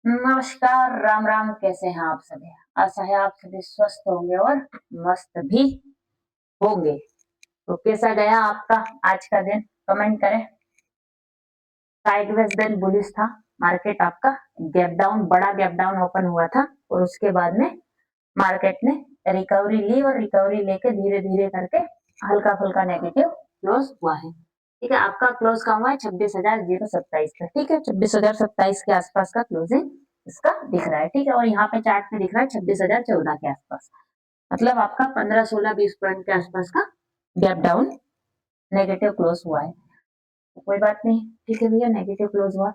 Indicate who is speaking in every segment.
Speaker 1: नमस्कार, राम राम। कैसे हैं आप सभी? आशा है आप सभी स्वस्थ होंगे और मस्त भी होंगे। तो कैसा गया आपका आज का दिन? कमेंट करें। साइडवेज दिन बुलिश था मार्केट आपका। गैप डाउन, बड़ा गैप डाउन ओपन हुआ था और उसके बाद में मार्केट ने रिकवरी ली और रिकवरी लेके धीरे धीरे करके हल्का फुल्का नेगेटिव क्लोज हुआ है। ठीक है, आपका क्लोज कहाँ हुआ है? 26,027 पे। ठीक है, 26,027 के आसपास का क्लोजिंग इसका दिख रहा है। ठीक है, और यहाँ पे चार्ट में दिख रहा है 26,014 के आसपास। मतलब आपका 15, 16, 20 पॉइंट के आसपास का गैप डाउन नेगेटिव क्लोज हुआ है। तो कोई बात नहीं, ठीक है भैया, नेगेटिव क्लोज हुआ।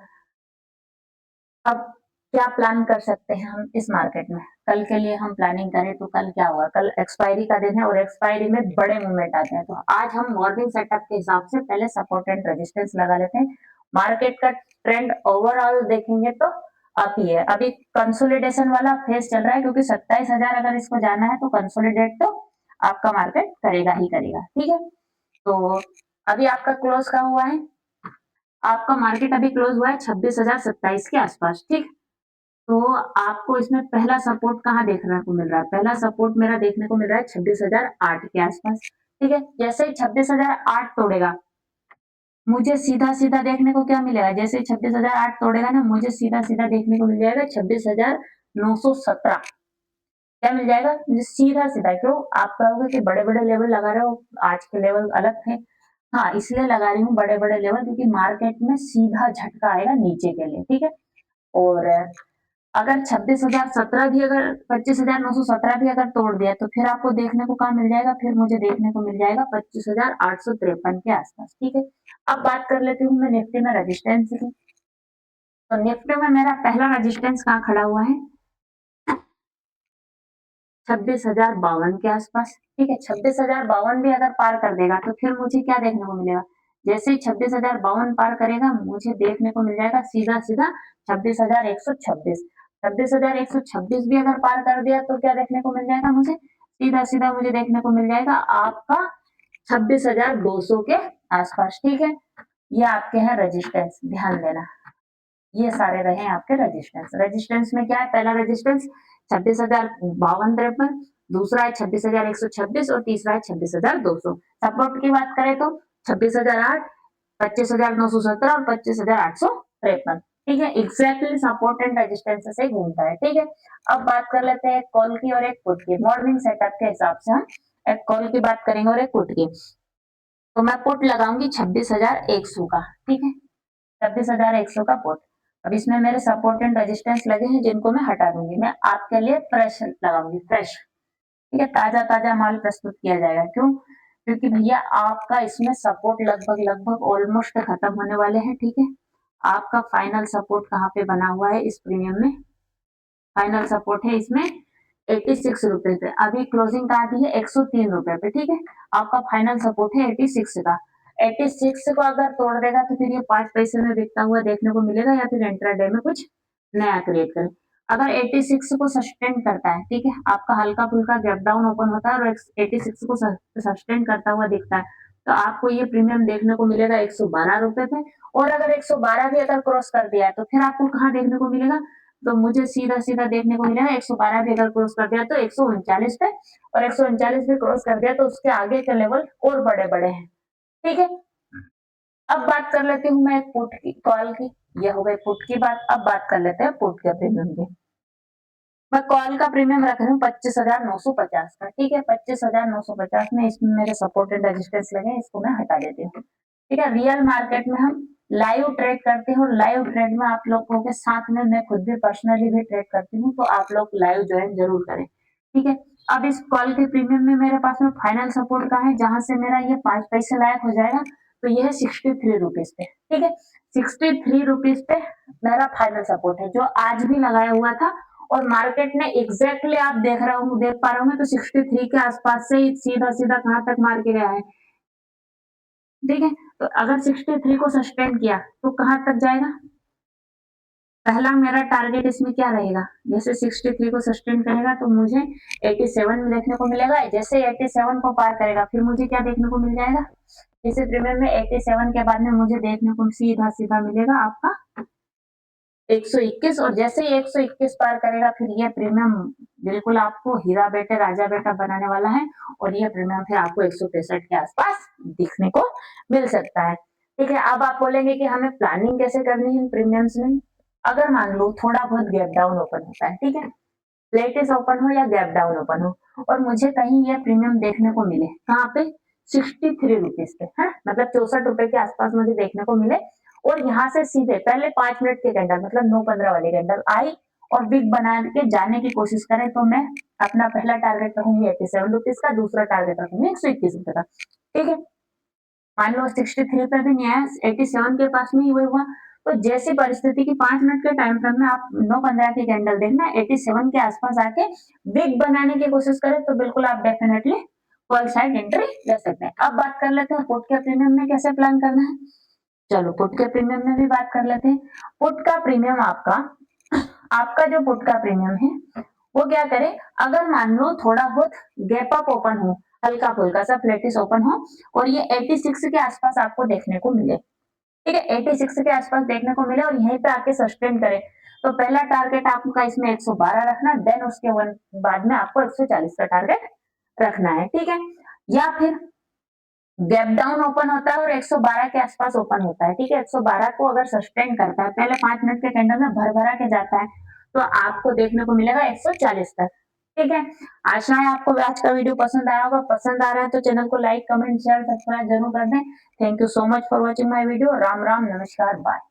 Speaker 1: अब क्या प्लान कर सकते हैं हम इस मार्केट में? कल के लिए हम प्लानिंग करें तो कल क्या होगा? कल एक्सपायरी का दिन है और एक्सपायरी में बड़े मूवमेंट आते हैं। तो आज हम मॉर्निंग सेटअप के हिसाब से पहले सपोर्ट एंड रेजिस्टेंस लगा लेते हैं। मार्केट का ट्रेंड ओवरऑल देखेंगे तो अप ही है। अभी कंसोलिडेशन वाला फेज चल रहा है क्योंकि 27,000 अगर इसको जाना है तो कंसोलिडेट तो आपका मार्केट करेगा ही करेगा। ठीक है, तो अभी आपका क्लोज का हुआ है, आपका मार्केट अभी क्लोज हुआ है 26,027 के आसपास। ठीक, तो आपको इसमें पहला सपोर्ट कहाँ देखने को मिल रहा है? पहला सपोर्ट मेरा देखने को मिल रहा है 26,008 के आसपास। ठीक है, जैसे ही 26,008 तोड़ेगा, मुझे सीधा सीधा देखने को क्या मिलेगा? जैसे ही 26,008 तोड़ेगा ना, मुझे सीधा सीधा देखने को मिल जाएगा 26,917। क्या मिल जाएगा मुझे? सीधा सीधा। क्यों आप कहोगे कि बड़े बड़े लेवल लगा रहे हो, आज के लेवल अलग थे। हाँ, इसलिए लगा रही हूँ बड़े बड़े लेवल क्योंकि मार्केट में सीधा झटका आएगा नीचे के लिए। ठीक है, और अगर 26,017 भी, अगर 25,917 भी अगर तोड़ दिया तो फिर आपको देखने को कहाँ मिल जाएगा? फिर मुझे देखने को मिल जाएगा 25,853 के आसपास। ठीक है, अब बात कर लेती हूँ मैं निफ्टी में रेजिस्टेंस की। तो निफ्टी में मेरा पहला रेजिस्टेंस कहाँ खड़ा हुआ है? 26,052 के आसपास। ठीक है, 26,052 भी अगर पार कर देगा तो फिर मुझे क्या देखने को मिलेगा? जैसे ही 26,052 पार करेगा, मुझे देखने को मिल जाएगा सीधा सीधा 26,126। 26,126 भी अगर पार कर दिया तो क्या देखने को मिल जाएगा मुझे? सीधा सीधा मुझे देखने को मिल जाएगा आपका 26,200 के आसपास। ठीक है, ये आपके हैं रेजिस्टेंस, ध्यान देना। ये सारे रहे आपके रेजिस्टेंस। रेजिस्टेंस में क्या है? पहला रेजिस्टेंस 26,052-53, दूसरा है 26,126 और तीसरा है 26,200। सपोर्ट की बात करें तो 26,008, 25,917 और 25,853। ठीक है, एग्जैक्टली सपोर्ट एंड रेजिस्टेंस से घूमता है। ठीक है, अब बात कर लेते हैं कॉल की और एक पुट की। मॉर्निंग सेटअप के हिसाब से हम एक कॉल की बात करेंगे और एक पुट की। तो मैं पुट लगाऊंगी 26,100 का। ठीक है, 26,100 का पुट। अब इसमें मेरे सपोर्ट एंड रेजिस्टेंस लगे हैं जिनको मैं हटा दूंगी। मैं आपके लिए फ्रेश लगाऊंगी, फ्रेश। ठीक है, ताजा ताजा माल प्रस्तुत किया जाएगा। क्यों? क्योंकि भैया आपका इसमें सपोर्ट लगभग लगभग ऑलमोस्ट खत्म होने वाले हैं। ठीक है, आपका फाइनल सपोर्ट कहाँ पे बना हुआ है इस प्रीमियम में? फाइनल सपोर्ट है इसमें 86 रुपए पे। अभी क्लोजिंग कहाँ दी है? 103 रुपए पे। ठीक है, आपका फाइनल सपोर्ट है 86 का। 86 को अगर तोड़ देगा तो फिर ये 5 पैसे में बिकता हुआ देखने को मिलेगा या फिर इंट्राडे में कुछ नया क्रिएट करे। अगर 86 को सस्टेन करता है, ठीक है, आपका हल्का फुल्का गैप डाउन ओपन होता है और 86 को सस्टेन करता हुआ दिखता है, तो आपको ये प्रीमियम देखने को मिलेगा 112 रुपए पे। और अगर 112 भी अगर क्रॉस कर दिया है तो फिर आपको कहाँ देखने को मिलेगा? तो मुझे सीधा सीधा देखने को मिलेगा 112 भी अगर क्रॉस कर दिया तो 139 पे, और 139 भी क्रॉस कर दिया तो उसके आगे के लेवल और बड़े बड़े हैं। ठीक है, अब बात कर लेती हूँ मैं पुट की, कॉल की। यह हो गई पुट की बात। अब बात कर लेते हैं पुट के प्रीमियम की। मैं कॉल का प्रीमियम रख रही हूँ 25,950 का। ठीक है, 25,950 में इसमें मेरे सपोर्ट एंड रेजिस्टेंस लगे, इसको मैं हटा देती हूँ। ठीक है, रियल मार्केट में हम लाइव ट्रेड करते हैं और लाइव ट्रेड में आप लोगों के साथ में मैं खुद भी पर्सनली भी ट्रेड करती हूँ, तो आप लोग लाइव ज्वाइन जरूर करें। ठीक है, अब इस कॉल के प्रीमियम में मेरे पास में फाइनल सपोर्ट का है जहां से मेरा ये 5 पैसे लायक हो जाएगा, तो ये है 63 रुपीज पे। ठीक है, 63 रुपीज पे मेरा फाइनल सपोर्ट है जो आज भी लगाया हुआ था, और मार्केट ने एग्जैक्टली आप देख पा रहे होंगे तो 63 के आसपास से ही सीधा सीधा कहां तक मार के गया है। ठीक है, तो अगर 63 को सस्टेन किया तो कहां तक जाएगा? पहला मेरा टारगेट इसमें क्या रहेगा? जैसे 63 को सस्टेन करेगा तो मुझे 87 में देखने को मिलेगा। जैसे 87 को पार करेगा फिर मुझे क्या देखने को मिल जाएगा? इसी प्रीमियम में 87 के बाद में मुझे देखने को सीधा सीधा मिलेगा आपका 121 और जैसे ही 121 पार करेगा फिर ये प्रीमियम बिल्कुल आपको हीरा बेटे राजा बेटा बनाने वाला है और ये प्रीमियम फिर आपको 163 के आसपास दिखने को मिल सकता है। ठीक है, अब आप बोलेंगे कि हमें प्लानिंग कैसे करनी है इन प्रीमियम्स में। अगर मान लो थोड़ा बहुत गैप डाउन ओपन होता है, ठीक है, लेटेस्ट ओपन हो या गैप डाउन ओपन हो और मुझे कहीं ये प्रीमियम देखने को मिले कहाँ पे 63 रुपीज पे है, मतलब 64 रुपए के आसपास मुझे देखने को मिले और यहाँ से सीधे पहले 5 मिनट के कैंडल मतलब 9:15 वाली कैंडल आई और बिग बना के जाने की कोशिश करे तो मैं अपना पहला टारगेट रखूंगी 87 रुपीज का, दूसरा टारगेट रखूंगी 121 रुपए का। ठीक है, मान लो 63 पे भी नहीं आया, 87 के पास में ही वही हुआ। तो जैसी परिस्थिति की 5 मिनट के टाइम फ्रेम में आप 9:15 की कैंडल देखना 87 के आसपास आके बिग बनाने की कोशिश करें तो बिल्कुल आप डेफिनेटली कॉल साइड एंट्री ले सकते हैं। अब बात कर लेते हैं पुट के प्रीमियम में कैसे प्लान करना है। चलो पुट के प्रीमियम में भी बात कर लेते हैं। पुट का प्रीमियम आपका आपका जो पुट का प्रीमियम है वो क्या करे, अगर मान लो थोड़ा बहुत गैप अप ओपन हो, हल्का फुल्का सा फ्लैटिश ओपन हो और ये 86 के आसपास आपको देखने को मिले, ठीक है, 86 के आसपास देखने को मिले और यहीं पे आके सस्टेन करे तो पहला टारगेट आपका इसमें 112 रखना, देन उसके बाद में आपको 140 का टारगेट रखना है। ठीक है, या फिर गैप डाउन ओपन होता है और 112 के आसपास ओपन होता है, ठीक है, 112 को अगर सस्टेन करता है पहले 5 मिनट के कैंडल में भर भरा के जाता है तो आपको देखने को मिलेगा 140 तक। ठीक है, आशा है आपको आज का वीडियो पसंद आया होगा, पसंद आ रहा है तो चैनल को लाइक कमेंट शेयर सब्सक्राइब जरूर कर दें। Thank you so much for watching my video. Ram Ram, नमस्कार, बाय।